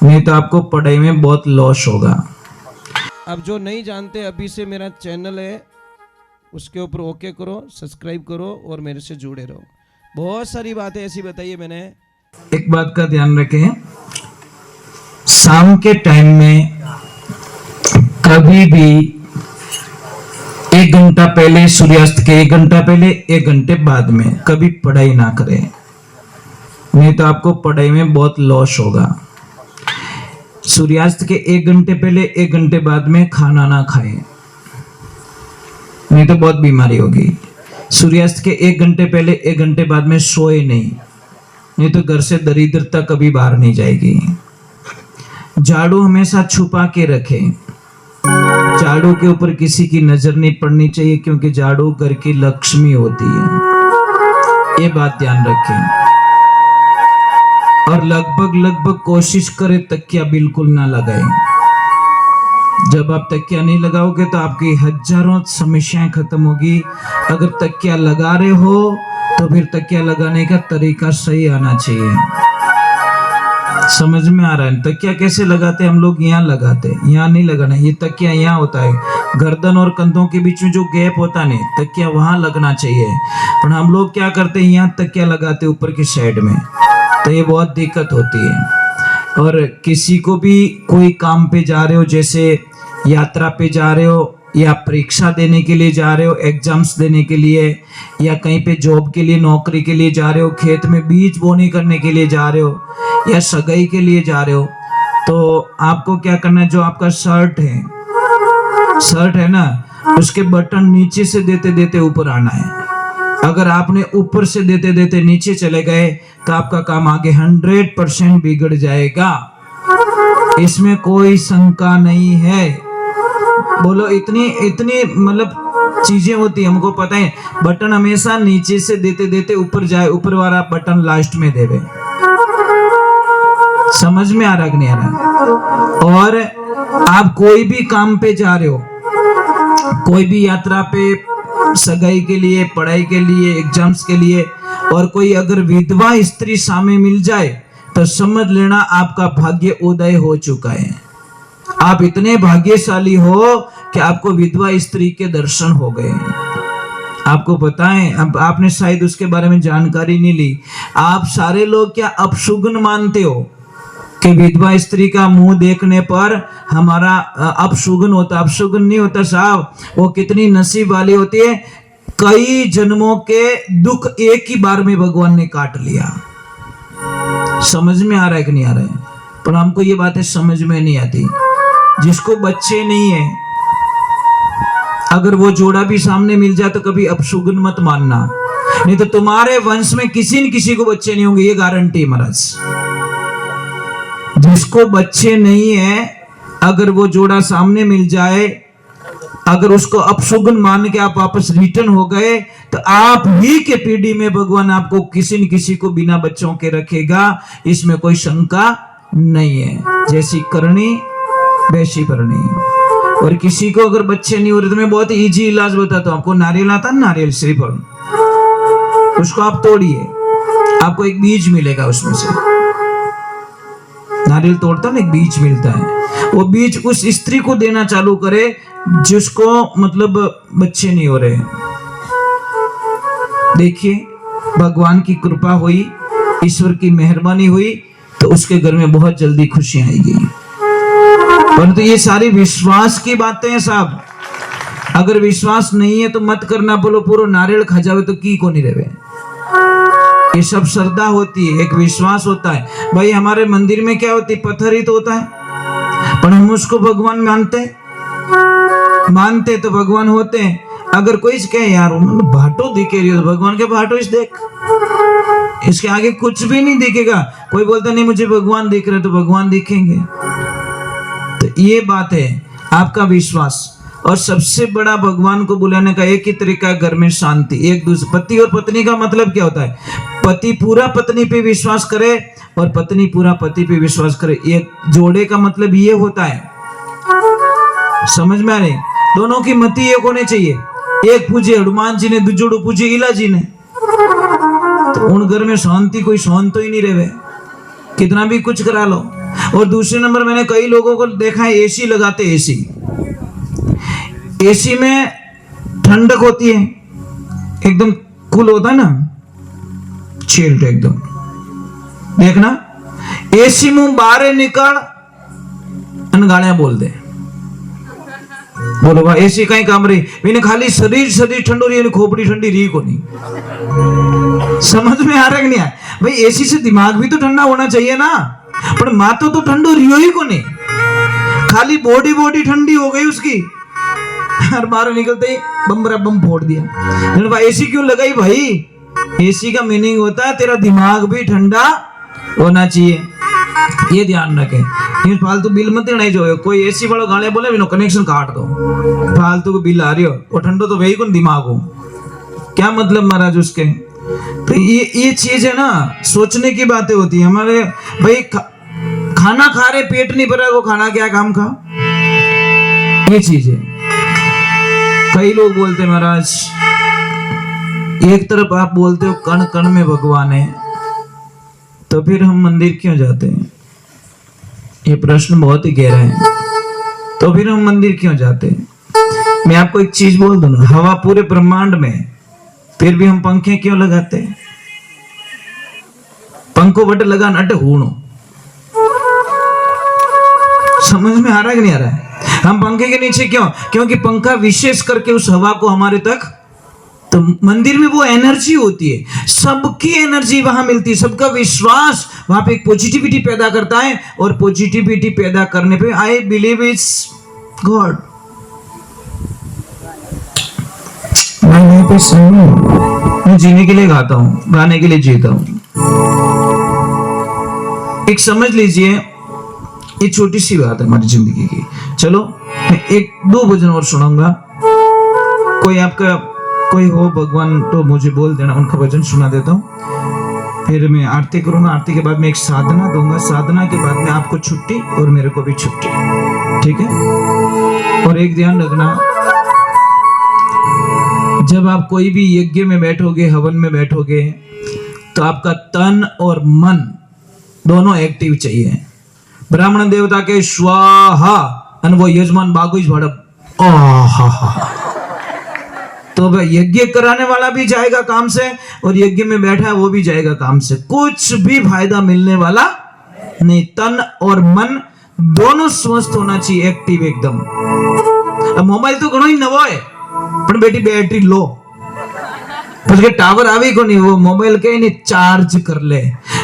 नहीं तो आपको पढ़ाई में बहुत लॉस होगा। अब जो नहीं जानते, अभी से मेरा चैनल है उसके ऊपर ओके करो, सब्सक्राइब करो और मेरे से जुड़े रहो। बहुत सारी बातें ऐसी बताई है मैंने। एक बात का ध्यान रखें, शाम के टाइम में कभी भी 1 घंटा पहले सूर्यास्त के 1 घंटा पहले 1 घंटे बाद में कभी पढ़ाई ना करें, नहीं तो आपको पढ़ाई में बहुत लॉस होगा। सूर्यास्त के 1 घंटे पहले 1 घंटे बाद में खाना ना खाएं, नहीं तो बहुत बीमारी होगी। सूर्यास्त के 1 घंटे पहले 1 घंटे बाद में सोए नहीं तो घर से दरिद्रता कभी बाहर नहीं जाएगी। झाड़ू हमेशा छुपा के रखें, झाड़ू के ऊपर किसी की नजर नहीं पड़नी चाहिए, क्योंकि झाड़ू घर की लक्ष्मी होती है, ये बात ध्यान रखें। और लगभग कोशिश करें तकिया बिल्कुल ना लगाएं। जब आप तकिया नहीं लगाओगे तो आपकी हजारों समस्याएं खत्म होगी। अगर तकिया लगा रहे हो तो फिर तकिया लगाने का तरीका सही आना चाहिए। समझ में आ रहा है? तकिया कैसे लगाते हैं हम लोग? यहाँ लगाते हैं, यहाँ नहीं लगाना। ये तकिया यहाँ होता है, गर्दन और कंधों के बीच में जो गैप होता है, तकिया वहां लगना चाहिए। पर हम लोग क्या करते हैं, यहाँ तकिया लगाते ऊपर की साइड में, तो ये बहुत दिक्कत होती है। और किसी को भी कोई काम पे जा रहे हो, जैसे यात्रा पे जा रहे हो या परीक्षा देने के लिए जा रहे हो, एग्जाम्स देने के लिए, या कहीं पे जॉब के लिए, नौकरी के लिए जा रहे हो, खेत में बीज बोनी करने के लिए जा रहे हो, या सगाई के लिए जा रहे हो, तो आपको क्या करना है, जो आपका शर्ट है ना, उसके बटन नीचे से देते देते ऊपर आना है। अगर आपने ऊपर से देते देते नीचे चले गए तो आपका काम आगे 100% बिगड़ जाएगा, इसमें कोई शंका नहीं है। बोलो, इतनी मतलब चीजें होती है, हमको पता है। बटन हमेशा नीचे से देते देते ऊपर जाए, ऊपर वाला बटन लास्ट में देवे। समझ में आ रहा कि नहीं आ रहा? और आप कोई भी काम पे जा रहे हो, कोई भी यात्रा पे, सगाई के लिए, पढ़ाई के लिए, एग्जाम्स के लिए, और कोई अगर विधवा स्त्री सामने मिल जाए तो समझ लेना आपका भाग्य उदय हो चुका है। आप इतने भाग्यशाली हो कि आपको विधवा स्त्री के दर्शन हो गए। आपको पता है, अब आपने शायद उसके बारे में जानकारी नहीं ली। आप सारे लोग क्या अपशुगन मानते हो कि विधवा स्त्री का मुंह देखने पर हमारा अपशुगन होता? अपशुगन नहीं होता साहब, वो कितनी नसीब वाली होती है। कई जन्मों के दुख एक ही बार में भगवान ने काट लिया। समझ में आ रहा है कि नहीं आ रहा है? पर हमको ये बातें समझ में नहीं आती। जिसको बच्चे नहीं है, अगर वो जोड़ा भी सामने मिल जाए तो कभी अपशुगन मत मानना, नहीं तो तुम्हारे वंश में किसी न किसी को बच्चे नहीं होंगे, ये गारंटी महाराज। जिसको बच्चे नहीं है, अगर वो जोड़ा सामने मिल जाए, अगर उसको अपशुगन मान के आप वापस रिटर्न हो गए, तो आप ही के पीढ़ी में भगवान आपको किसी न किसी को बिना बच्चों के रखेगा, इसमें कोई शंका नहीं है। जैसी करनी वैसी भरनी। और किसी को अगर बच्चे नहीं हो रहे तो मैं बहुत इजी इलाज बताता हूँ आपको। नारियल आता है, नारियल श्रीफल, उसको आप तोड़िए, आपको एक बीज मिलेगा उसमें से। नारियल तोड़ता है ना, एक बीज मिलता है। वो बीज उस स्त्री को देना चालू करे जिसको मतलब बच्चे नहीं हो रहे। देखिए, भगवान की कृपा हुई, ईश्वर की मेहरबानी हुई, तो उसके घर में बहुत जल्दी खुशियां आएगी। परंतु ये सारी विश्वास की बातें हैं साहब। अगर विश्वास नहीं है तो मत करना। बोलो पूरा नारियल खा जावे तो की को नहीं रहे। ये सब श्रद्धा होती है, एक विश्वास होता है। भाई हमारे मंदिर में क्या होती है? पत्थर ही तो होता है, पर हम उसको भगवान मानते तो भगवान होते हैं। अगर कोई कहे यार भाटो दिखे रही हो, तो भगवान के भाटो इस देख, इसके आगे कुछ भी नहीं दिखेगा। कोई बोलता नहीं मुझे भगवान दिख रहे, तो भगवान दिखेंगे। तो ये बात है आपका विश्वास। और सबसे बड़ा भगवान को बुलाने का एक ही तरीका है, घर में शांति। एक दूसरे पति और पत्नी का मतलब क्या होता है? पति पूरा पत्नी पे विश्वास करे और पत्नी पूरा पति पे विश्वास करे। एक जोड़े का मतलब ये होता है। समझ में आ रही? दोनों की मति एक होने चाहिए। एक पूजे हनुमान जी ने, दूजोड़ो पूजे इला जी ने, तो उन घर में शांति कोई शांत ही नहीं रहे, कितना भी कुछ करा लो। और दूसरे नंबर मैंने कई लोगों को देखा है एसी लगाते, एसी में ठंडक होती है, एकदम कूल होता है ना, चिल्ड एकदम। देखना एसी मुंह बाहर निकल गालियां बोल दे, बोलो भाई एसी कहीं काम रही मैंने खाली शरीर ठंडो रही, खोपड़ी ठंडी रही को नहीं। समझ में आ रहा कि नहीं आ? भाई एसी से दिमाग भी तो ठंडा होना चाहिए ना, पर मातो तो ठंडो रियो ही को नहीं, खाली बॉडी ठंडी हो गई उसकी, हर बार निकलते ही बम फोड़ दिया। भाई एसी क्यों लगाई भाई? एसी का मीनिंग होता है तेरा दिमाग भी ठंडा होना चाहिए, ये ध्यान रखें। फालतू बिल मत देना, जो कोई एसी वाला गाने बोले बिना कनेक्शन काट दो, फालतू को बिल आ रही हो और ठंडो तो वही को दिमाग हो, क्या मतलब महाराज उसके। तो ये चीज है ना, सोचने की बातें होती है हमारे। भाई खाना खा रहे पेट नहीं भरा, वो खाना क्या काम का, ये चीज है। कई लोग बोलते महाराज, एक तरफ आप बोलते हो कण कण में भगवान है, तो फिर हम मंदिर क्यों जाते हैं? ये प्रश्न बहुत ही गहरा है। तो फिर हम मंदिर क्यों जाते हैं? मैं आपको एक चीज बोल दूं ना, हवा पूरे ब्रह्मांड में, फिर भी हम पंखे क्यों लगाते हैं? पंखों बट लगा नट हूणो, समझ में आ रहा है कि नहीं आ रहा है? हम पंखे के नीचे क्यों? क्योंकि पंखा विशेष करके उस हवा को हमारे तक, तो मंदिर में वो एनर्जी होती है, सबकी एनर्जी वहां मिलती है, सबका विश्वास वहां पे एक पॉजिटिविटी पैदा करता है, और पॉजिटिविटी पैदा करने पे आई बिलीव इट्स गॉड। मैं जीने के लिए गाता हूं, गाने के लिए जीता हूं। एक समझ लीजिए, ये छोटी सी बात है हमारी जिंदगी की। चलो मैं एक दो भजन और सुनाऊंगा, कोई आपका कोई हो भगवान तो मुझे बोल देना, उनका भजन सुना देता हूँ, फिर मैं आरती करूंगा। आरती के बाद मैं एक साधना दूंगा, साधना के बाद में आपको छुट्टी और मेरे को भी छुट्टी, ठीक है? और एक ध्यान रखना, जब आप कोई भी यज्ञ में बैठोगे, हवन में बैठोगे, तो आपका तन और मन दोनों एक्टिव चाहिए। ब्राह्मण देवता के स्वाहा और वो यजमान बागुज भड़प आहा, तो यज्ञ कराने वाला भी जाएगा काम से, और यज्ञ में बैठा है वो भी जाएगा काम से, कुछ भी फायदा मिलने वाला नहीं। तन और मन दोनों स्वस्थ होना चाहिए, एक्टिव एकदम। अब मोबाइल तो घणो ही नवो है, पर बेटी बैटरी लो, उसके टावर आवे को नहीं, वो मोबाइल के नहीं चार्ज कर ले।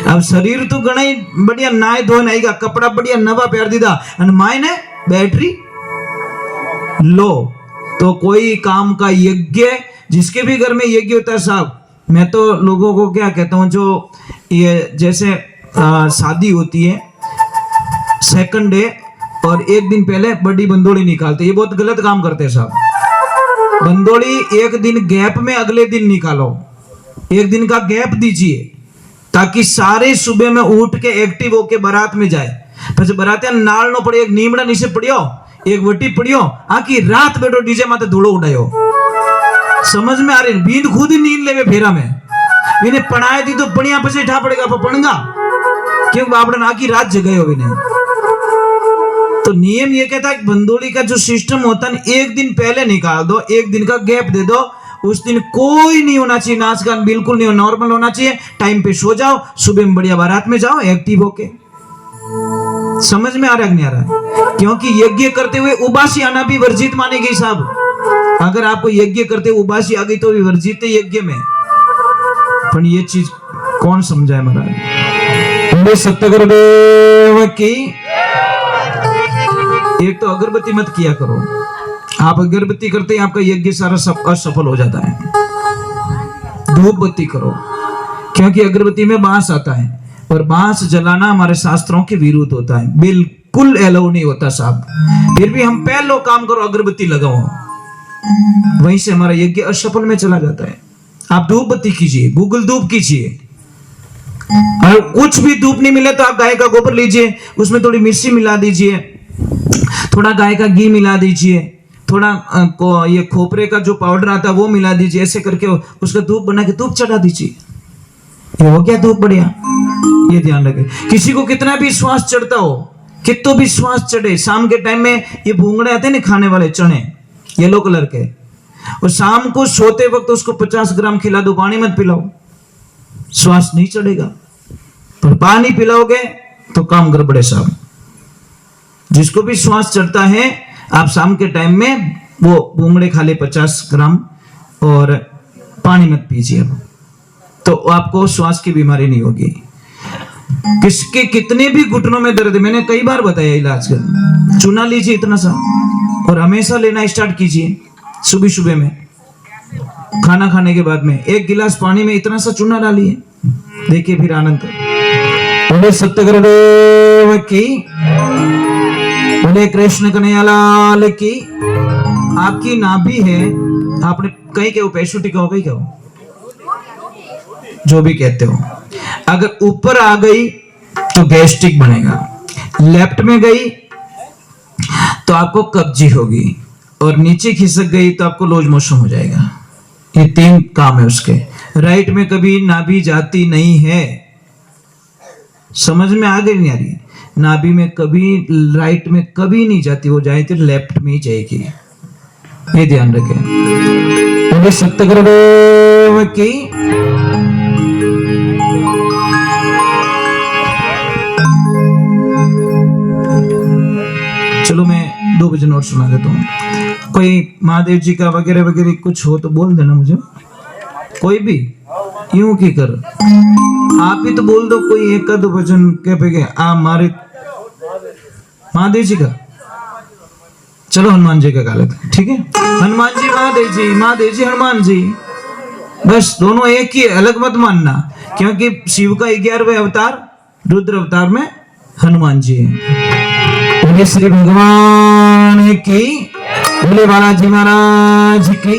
अब शरीर तो घणा ही बढ़िया नाय धोन आएगा, कपड़ा बढ़िया नवा पहन दीदा, और मायने बैटरी लो। तो कोई काम का यज्ञ, जिसके भी घर में यज्ञ होता है साहब, मैं तो लोगों को क्या कहता हूँ, जो ये जैसे शादी होती है, सेकंड डे और एक दिन पहले बड़ी बंदोली निकालते, ये बहुत गलत काम करते हैं साहब। बंदोली एक दिन गैप में अगले दिन निकालो, एक दिन का गैप दीजिए, ताकि सारे सुबह में उठ के एक्टिव होके बारात में जाए। फिर बारातिया नाल नो पड़े, एक नीमड़ा नीचे पड़ियो, एक वटी पड़ियो, आखी रात बैठो डीजे माते धूलो उड़ायो। समझ में आ रही? बींद खुद ही नींद लेवे फेरा में, इन्हें पढ़ाए दी तो पढ़िया पछे ठा पड़ेगा पड़गा, क्यों बापड़न आखी रात जगह हो इन्हें। तो नियम ये कहता है कि बंदोली का जो सिस्टम होता है, एक दिन पहले निकाल दो, एक दिन का गैप दे दो, उस दिन कोई नहीं होना चाहिए, नाच गान बिल्कुल नहीं, नॉर्मल होना चाहिए, टाइम पे सो जाओ, सुबह में बढ़िया बारात में जाओ एक्टिव होके। समझ में आ रहा है नहीं आ रहा है? क्योंकि यज्ञ करते हुए उबासी आना भी वर्जित मानी गई साहब। अगर आपको यज्ञ करते हुए उबासी आ गई तो भी वर्जित है यज्ञ में। पर ये चीज कौन समझाए महाराज? सत्यगुरुदेव की। एक तो अगरबत्ती मत किया करो, आप अगरबत्ती करते ही आपका यज्ञ सारा असफल हो जाता है। धूप बत्ती करो, क्योंकि अगरबत्ती में बांस आता है, और बांस जलाना हमारे शास्त्रों के विरुद्ध होता है, बिल्कुल अलाउ नहीं होता साहब। फिर भी हम पहले काम करो, अगरबत्ती लगाओ, वहीं से हमारा यज्ञ असफल में चला जाता है। आप धूप बत्ती कीजिए, गूगल धूप कीजिए, और कुछ भी धूप नहीं मिले तो आप गाय का गोबर लीजिए, उसमें थोड़ी मिर्ची मिला दीजिए, थोड़ा गाय का घी मिला दीजिए, थोड़ा ये खोपरे का जो पाउडर आता है वो मिला दीजिए, ऐसे करके उसका धूप बना के धूप चढ़ा दीजिए। ये हो गया धूप बढ़िया। ये ध्यान रखें, किसी को कितना भी श्वास चढ़ता हो, कितो भी श्वास चढ़े, शाम के टाइम में ये भूंगड़े आते हैं ना खाने वाले चने येलो कलर के, और शाम को सोते वक्त उसको 50 ग्राम खिला दो, पानी मत पिलाओ, श्वास नहीं चढ़ेगा। पर पानी पिलाओगे तो काम गड़बड़े साहब। जिसको भी श्वास चढ़ता है आप शाम के टाइम में वो भूंगड़े खा ले 50 ग्राम और पानी मत पीजिए, तो आपको श्वास की बीमारी नहीं होगी। किसके कितने भी घुटनों में दर्द है, मैंने कई बार बताया इलाज कर, चूना लीजिए इतना सा और हमेशा लेना स्टार्ट कीजिए। सुबह सुबह में खाना खाने के बाद में 1 गिलास पानी में इतना सा चूना डालिए, देखिए फिर आनंद। बोले सत्य गुरुदेव की, बोले कृष्ण कन्हैया लाल की। आपकी नाभि है, आपने कहीं कहो पैसुटी कहो, कहीं कहो, जो भी कहते हो, अगर ऊपर आ गई तो गैस्ट्रिक बनेगा, लेफ्ट में गई तो आपको कब्जी होगी, और नीचे खिसक गई तो आपको लूज मोशन हो जाएगा। ये 3 काम है उसके। राइट में कभी नाभि जाती नहीं है, समझ में आ गई नहीं आ रही? नाभि में कभी राइट में कभी नहीं जाती, वो जाए तो लेफ्ट में ही जाएगी, ये ध्यान रखें। बोले सत्य गुरुदेव की। चलो मैं 2 भजन और सुना देता हूँ। कोई महादेव जी का वगैरह वगैरह कुछ हो तो बोल देना मुझे, कोई भी यूं की कर, आप ही तो बोल दो कोई 1-2 भजन के पे आ मारे महादेव जी का। चलो हनुमान जी का गा लेते, ठीक है? हनुमान जी महादेव जी, महादेव जी हनुमान जी, बस दोनों एक ही, अलग मत मानना, क्योंकि शिव का 11वें अवतार रुद्र अवतार में हनुमान जी है। बोले श्री भगवान की, बोले बालाजी महाराज की।